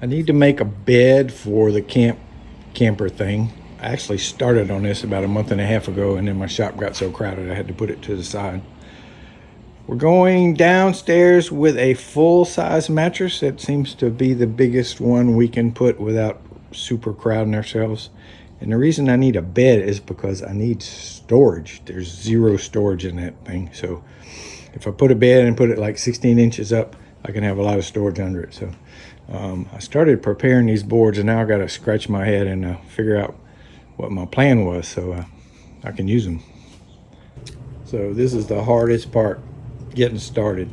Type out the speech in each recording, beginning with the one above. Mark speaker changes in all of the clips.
Speaker 1: I need to make a bed for the camper thing. I actually started on this about a month and a half ago, and then my shop got so crowded I had to put it to the side. We're going downstairs with a full-size mattress. That seems to be the biggest one we can put without super crowding ourselves. And the reason I need a bed is because I need storage. There's zero storage in that thing. So if I put a bed and put it like 16 inches up, I can have a lot of storage under it. So I started preparing these boards, and now I got to scratch my head and figure out what my plan was so I can use them. So this is the hardest part, getting started.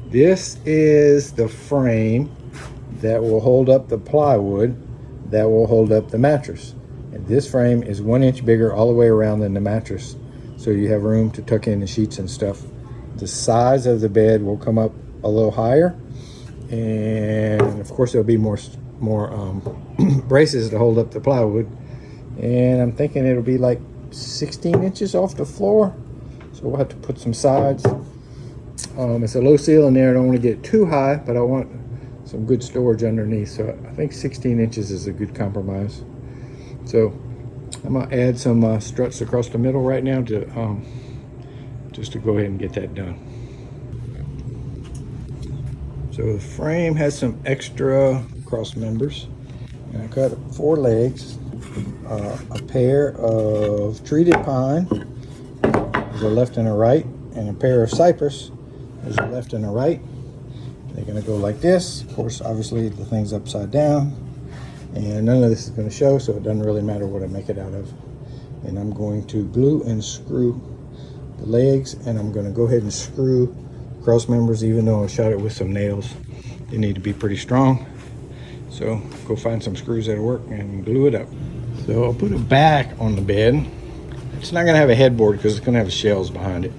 Speaker 1: This is the frame that will hold up the plywood that will hold up the mattress. And this frame is 1 inch bigger all the way around than the mattress, so you have room to tuck in the sheets and stuff. The size of the bed will come up a little higher, and of course there'll be more braces to hold up the plywood. And I'm thinking it'll be like 16 inches off the floor, so we'll have to put some sides. It's a low ceiling there. I don't want to get too high, but I want some good storage underneath, so I think 16 inches is a good compromise. So I'm gonna add some struts across the middle right now to just to go ahead and get that done. So the frame has some extra cross members, and I cut 4 legs, a pair of treated pine, there's a left and a right, and a pair of cypress, there's a left and a right. They're gonna go like this. Of course, obviously the thing's upside down, and none of this is gonna show, so it doesn't really matter what I make it out of. And I'm going to glue and screw the legs, and I'm gonna go ahead and screw cross members, even though I shot it with some nails. They need to be pretty strong. So go find some screws that'll work and glue it up. So I'll put a back on the bed. It's not gonna have a headboard because it's gonna have shells behind it.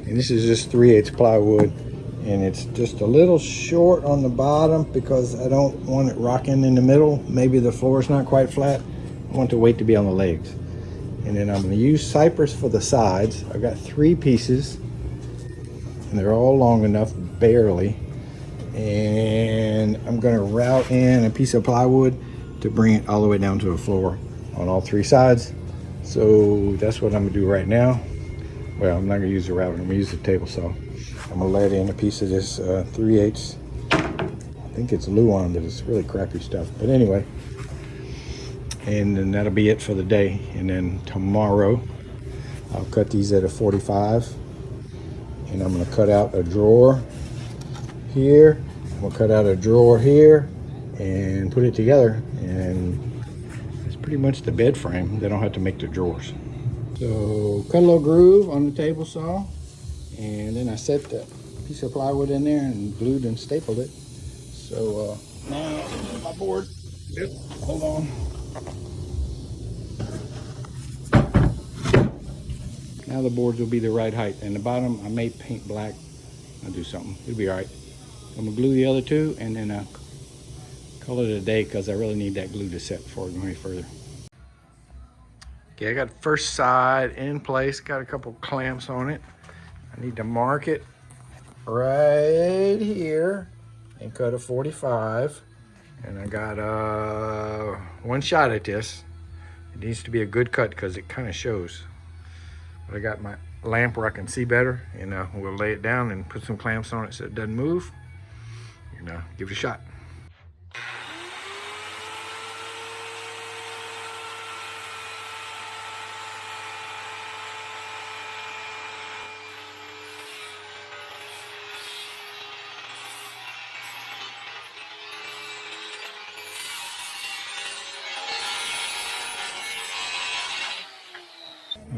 Speaker 1: And this is just 3/8 plywood, and it's just a little short on the bottom because I don't want it rocking in the middle. Maybe the floor is not quite flat. I want the weight to be on the legs. And then I'm gonna use cypress for the sides. I've got 3 pieces, and they're all long enough, barely. And I'm gonna route in a piece of plywood to bring it all the way down to the floor on all 3 sides. So that's what I'm gonna do right now. Well, I'm not gonna use the router, I'm gonna use the table saw. I'm gonna let in a piece of this 3/8. I think it's Luan, but it's really crappy stuff. But anyway, and then that'll be it for the day. And then tomorrow, I'll cut these at a 45. And I'm gonna cut out a drawer here. I'm gonna cut out a drawer here and put it together. And it's pretty much the bed frame. They don't have to make the drawers. So cut a little groove on the table saw, and then I set the piece of plywood in there and glued and stapled it. So now my board, hold on. Now the boards will be the right height, and the bottom I may paint black. I'll do something, it'll be all right. I'm gonna glue the other 2 and then call it a day, because I really need that glue to set before I go any further. Okay, I got the first side in place, got a couple clamps on it. I need to mark it right here and cut a 45. And I got 1 shot at this. It needs to be a good cut because it kind of shows. But I got my lamp where I can see better, and we'll lay it down and put some clamps on it so it doesn't move, and give it a shot.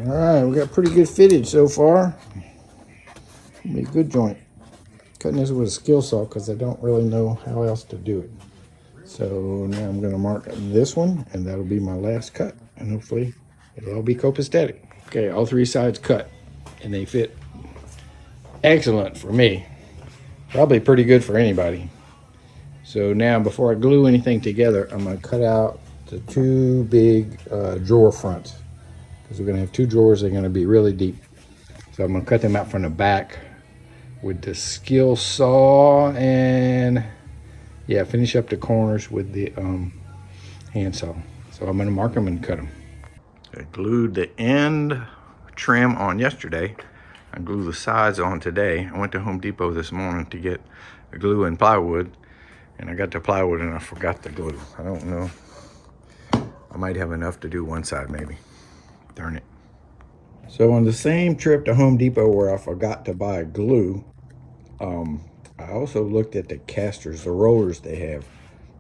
Speaker 1: All right, we got pretty good fitted so far. Be a good joint. Cutting this with a skill saw because I don't really know how else to do it. So now I'm gonna mark this one, and that'll be my last cut. And hopefully it'll all be copacetic. Okay, all 3 sides cut, and they fit excellent for me. Probably pretty good for anybody. So now before I glue anything together, I'm gonna cut out the 2 big drawer fronts, because we're gonna have 2 drawers. They're gonna be really deep. So I'm gonna cut them out from the back with the skill saw, and Yeah, finish up the corners with the handsaw. So I'm gonna mark them and cut them. I glued the end trim on yesterday. I glued the sides on today. I went to Home Depot this morning to get the glue and plywood, and I got the plywood and I forgot the glue. I don't know. I might have enough to do one side maybe. Darn it. So on the same trip to Home Depot where I forgot to buy glue, I also looked at the casters, the rollers they have,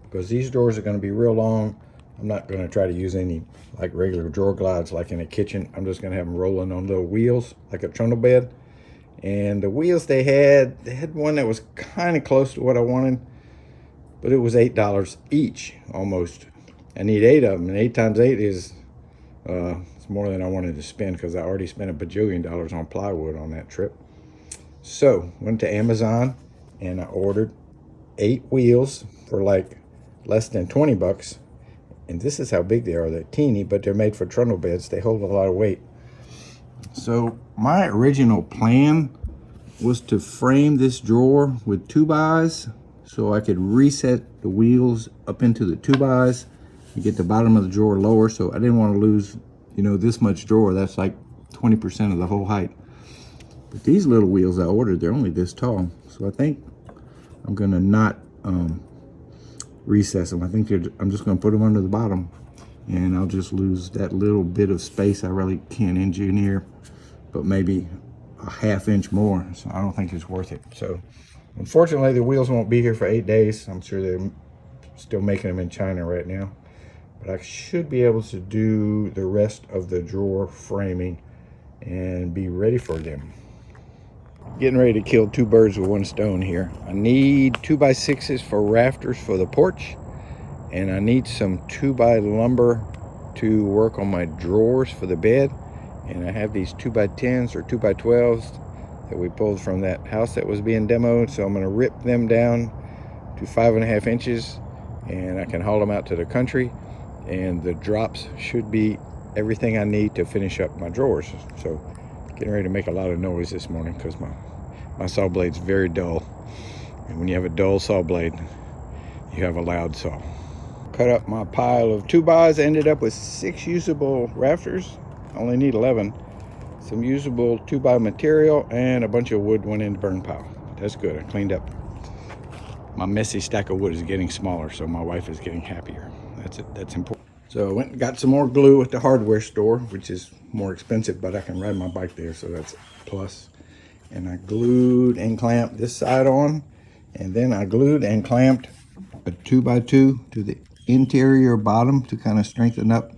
Speaker 1: because these drawers are going to be real long. I'm not going to try to use any like regular drawer glides like in a kitchen. I'm just going to have them rolling on little wheels like a trundle bed. And the wheels they had one that was kind of close to what I wanted, but it was $8 each almost. I need 8 of them, and 8 times 8 is it's more than I wanted to spend because I already spent $1 bajillion on plywood on that trip. So went to Amazon and I ordered 8 wheels for like less than 20 bucks. And this is how big they are. They're teeny, but they're made for trundle beds. They hold a lot of weight. So my original plan was to frame this drawer with 2x so I could reset the wheels up into the 2x and get the bottom of the drawer lower. So I didn't want to lose, you know, this much drawer. That's like 20% of the whole height. But these little wheels I ordered, they're only this tall. So I think I'm gonna not recess them. I think I'm just gonna put them under the bottom, and I'll just lose that little bit of space I really can't engineer, but maybe a ½ inch more. So I don't think it's worth it. So unfortunately the wheels won't be here for 8 days. I'm sure they're still making them in China right now, but I should be able to do the rest of the drawer framing and be ready for them. Getting ready to kill 2 birds with 1 stone here. I need 2x6s for rafters for the porch, and I need some 2x lumber to work on my drawers for the bed. And I have these 2x10s or 2x12s that we pulled from that house that was being demoed. So I'm gonna rip them down to 5.5 inches, and I can haul them out to the country. And the drops should be everything I need to finish up my drawers. So getting ready to make a lot of noise this morning because my saw blade's very dull. And when you have a dull saw blade, you have a loud saw. Cut up my pile of 2x, ended up with 6 usable rafters. I only need 11. Some usable 2x material and a bunch of wood went in the burn pile. That's good, I cleaned up. My messy stack of wood is getting smaller, so my wife is getting happier. That's important. So I went and got some more glue at the hardware store, which is more expensive, but I can ride my bike there, so that's a plus. And I glued and clamped this side on, and then I glued and clamped a 2x2 to the interior bottom to kind of strengthen up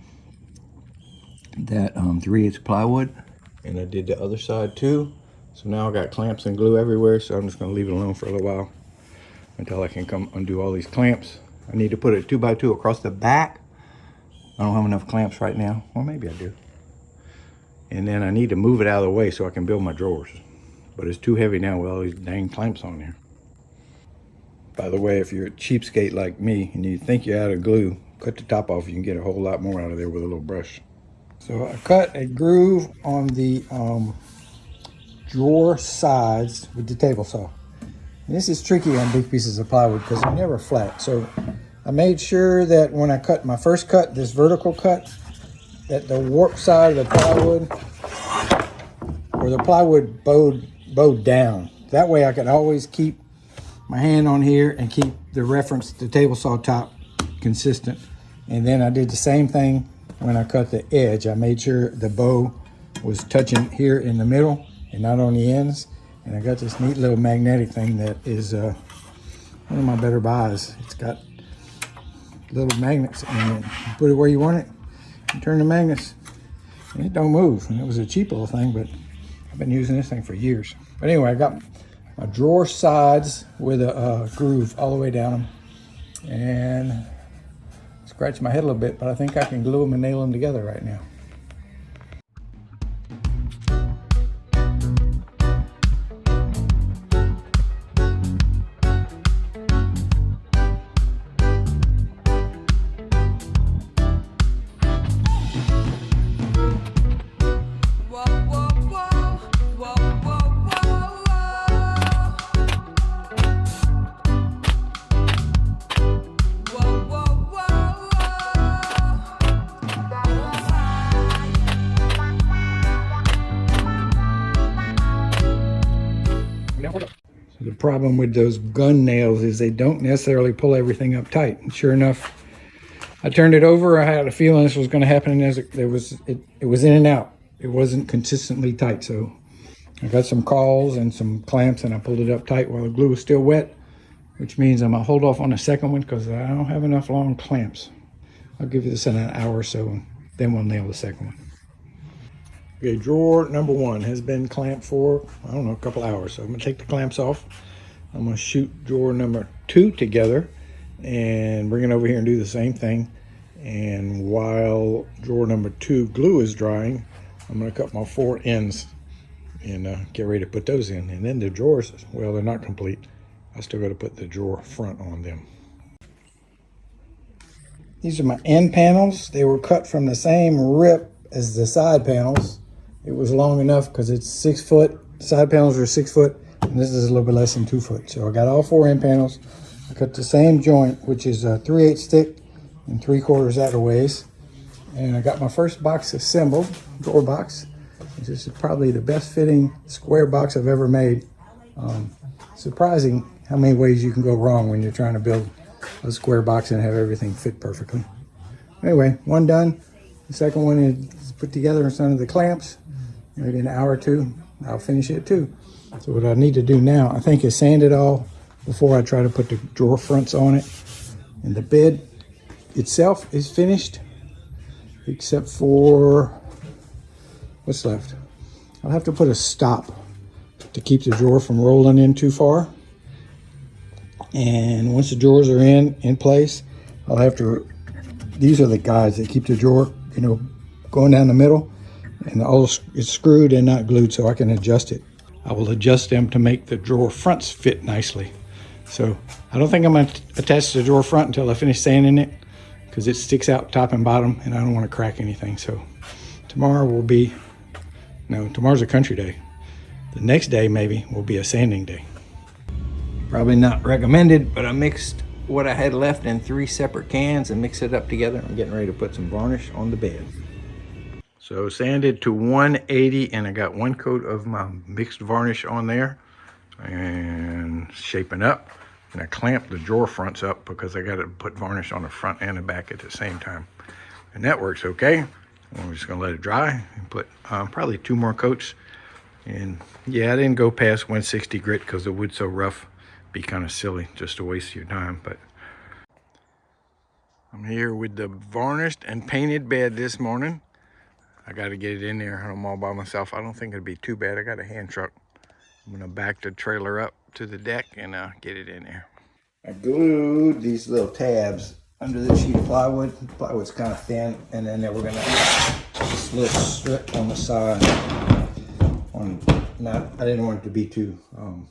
Speaker 1: that 3/8 plywood. And I did the other side too. So now I got clamps and glue everywhere, so I'm just gonna leave it alone for a little while until I can come undo all these clamps. I need to put a 2x2 across the back. I don't have enough clamps right now, or maybe I do. And then I need to move it out of the way so I can build my drawers. But it's too heavy now with all these dang clamps on there. By the way, if you're a cheapskate like me and you think you're out of glue, cut the top off. You can get a whole lot more out of there with a little brush. So I cut a groove on the drawer sides with the table saw. And this is tricky on big pieces of plywood because they're never flat. So I made sure that when I cut my first cut, this vertical cut, that the warp side of the plywood, or the plywood bowed down. That way I could always keep my hand on here and keep the reference, the table saw top, consistent. And then I did the same thing when I cut the edge. I made sure the bow was touching here in the middle and not on the ends. And I got this neat little magnetic thing that is one of my better buys. It's got little magnets and you put it where you want it, you turn the magnets, and it don't move. And it was a cheap little thing, but I've been using this thing for years. But anyway, I got my drawer sides with a groove all the way down them, and scratch my head a little bit, but I think I can glue them and nail them together right now. So the problem with those gun nails is they don't necessarily pull everything up tight. And sure enough, I turned it over. I had a feeling this was going to happen, and it was in and out. It wasn't consistently tight. So I got some cawls and some clamps, and I pulled it up tight while the glue was still wet, which means I'm gonna hold off on the second one because I don't have enough long clamps. I'll give you this in an hour or so, and then we'll nail the second one. Okay, drawer number 1 has been clamped for, I don't know, a couple hours. So I'm gonna take the clamps off. I'm gonna shoot drawer number 2 together and bring it over here and do the same thing. And while drawer number 2 glue is drying, I'm gonna cut my 4 ends and get ready to put those in. And then the drawers, well, they're not complete. I still got to put the drawer front on them. These are my end panels. They were cut from the same rip as the side panels. It was long enough because it's 6 foot. Side panels are 6 foot, and this is a little bit less than 2 foot. So I got all 4 end panels. I cut the same joint, which is a 3/8 thick and 3/4 that ways. And I got my first box assembled, drawer box. This is probably the best fitting square box I've ever made. Surprising how many ways you can go wrong when you're trying to build a square box and have everything fit perfectly. Anyway, one done. The second one is put together in some of the clamps. Maybe an hour or 2, I'll finish it too. So what I need to do now, I think, is sand it all before I try to put the drawer fronts on it. And the bed itself is finished, except for what's left. I'll have to put a stop to keep the drawer from rolling in too far. And once the drawers are in place, I'll have to, these are the guides that keep the drawer, going down the middle, and all it's screwed and not glued, so I can adjust it. I will adjust them to make the drawer fronts fit nicely. So I don't think I'm going to attach the drawer front until I finish sanding it, because it sticks out top and bottom, and I don't want to crack anything. So tomorrow's a country day. The next day maybe will be a sanding day. Probably not recommended, but I mixed what I had left in 3 separate cans and mixed it up together. I'm getting ready to put some varnish on the bed. So sanded to 180, and I got 1 coat of my mixed varnish on there and shaping up. And I clamped the drawer fronts up because I got to put varnish on the front and the back at the same time. And that works okay. I'm just gonna let it dry and put probably 2 more coats. And yeah, I didn't go past 160 grit because the wood's so rough. Be kind of silly just to waste your time. But I'm here with the varnished and painted bed this morning. I got to get it in there. I'm all by myself. I don't think it'll be too bad. I got a hand truck. I'm gonna back the trailer up to the deck and get it in there. I glued these little tabs under the sheet of plywood. The plywood's kind of thin, and then we're gonna this little strip on the side. I didn't want it to be too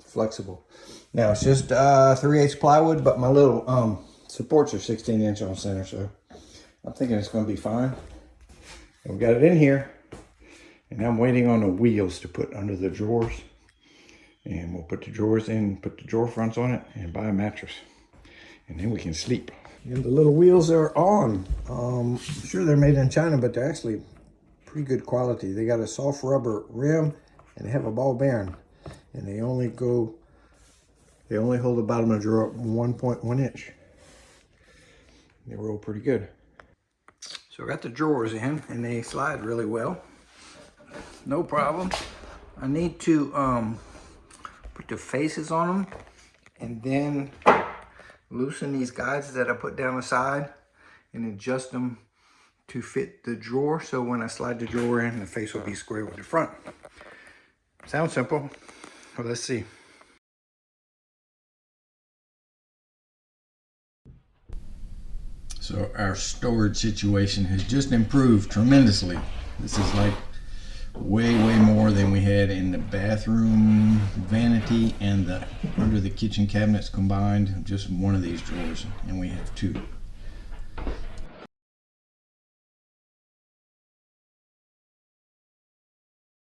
Speaker 1: flexible. Now it's just 3/8 plywood, but my little supports are 16" on center, so I'm thinking it's going to be fine. And we got it in here, and I'm waiting on the wheels to put under the drawers. And we'll put the drawers in, put the drawer fronts on it, and buy a mattress, and then we can sleep. And the little wheels are on. I'm sure they're made in China, but they're actually pretty good quality. They got a soft rubber rim, and they have a ball bearing, and they only hold the bottom of the drawer up 1.1 inch. They roll pretty good. So I got the drawers in, and they slide really well. No problem. I need to put the faces on them, and then loosen these guides that I put down the side and adjust them to fit the drawer, so when I slide the drawer in, the face will be square with the front. Sounds simple. Well, let's see. So our storage situation has just improved tremendously. This is like way more than we had in the bathroom vanity and under the kitchen cabinets combined. Just one of these drawers, and we have 2.